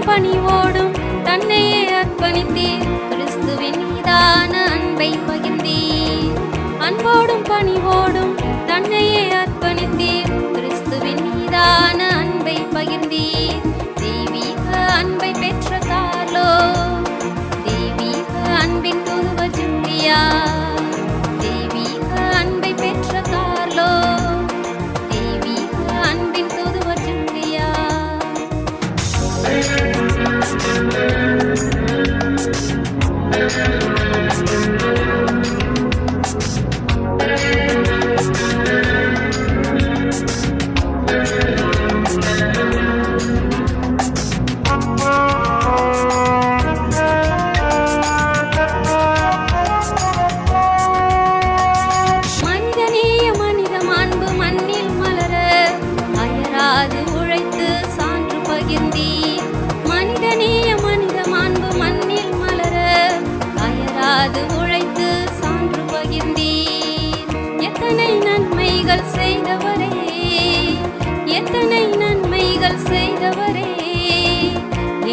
பணிவோடும் தன்னையே அர்ப்பணித்தீர், கிறிஸ்துவின் மீதான அன்பை பகிர்ந்தீர். அன்போடும் பணிவோடும் தன்னையே அர்ப்பணித்தீர், கிறிஸ்துவின் மீதான அன்பை பகிர்ந்தீர். தெய்வீக அன்பை பெற்ற கார்லோ, தெய்வீக அன்பின் தூதுவ ஜூலியா. தெய்வீக அன்பை பெற்ற கார்லோ, தெய்வீக அன்பின் தூதுவ ஜூலியா. மனிதநேய மனித மாண்பு மண்ணில் மலர அயராது உழைத்து சான்று பகிர்ந்தீர். மனிதநேய மனித மாண்பு மண்ணில் மலர அயராது உழைத்து சான்று பகிர்ந்தீர். எத்தனை நன்மைகள் செய்தவரே, எத்தனை நன்மைகள் செய்தவரே,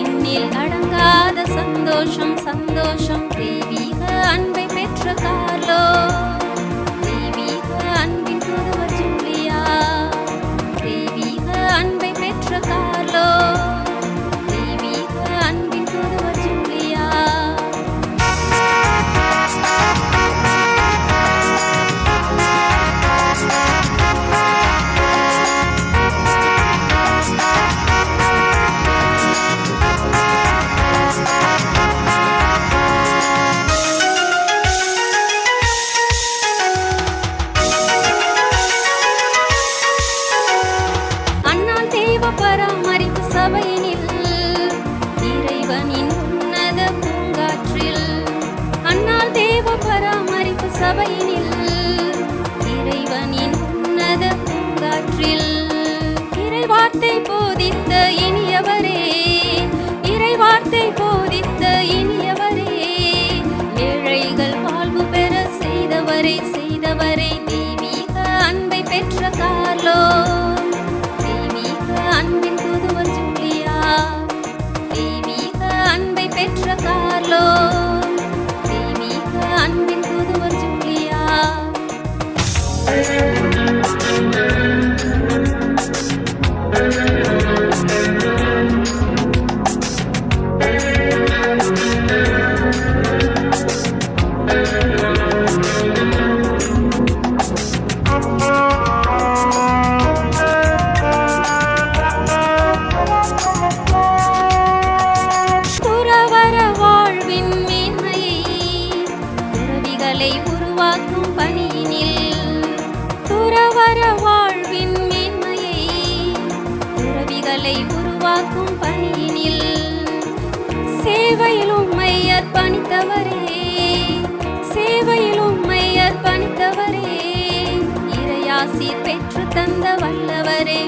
எண்ணில் அடங்காத சந்தோஷம் சந்தோஷம். தெய்வீக அன்பை பெற்ற கார்லோ, தெய்வீக அன்பின் தூதுவ ஜூலியா. தெய்வீக அன்பை பெற்ற கார்லோ, தெய்வீக அன்பின் தூதுவ ஜூலியா. அண்ணால் தேவ பராமரிப்பு சபையினில் இறைவனின் உன்னத பூங்காற்றில். அண்ணால் தேவ பராமரிப்பு சபையினில் இறைவனின் உன்னத பூங்காற்றில். இறைவார்த்தை போதித்த இனியவரே, இறைவார்த்தை போதித்த இனியவரே, ஏழைகள் வாழ்வு பெற செய்தவரே செய்தவரே. தெய்வீக அன்பை பெற்ற கார்லோ, தெய்வீக அன்பின் தூதுவ ஜூலியா. தெய்வீக அன்பை பெற்ற கார்லோ, தெய்வீக அன்பின் தூதுவ ஜூலியா. துறவற வாழ்வின் மேன்மையை துறவிகளை உருவாக்கும் பணியினில். துறவற வாழ்வின் மேன்மையை துறவிகளை உருவாக்கும் பணியினில். சேவையில் உம்மை அர்ப்பணித்தவரே, சேவையில் உம்மை அர்ப்பணித்தவரே, இறையாசி பெற்று தந்த வல்லவரே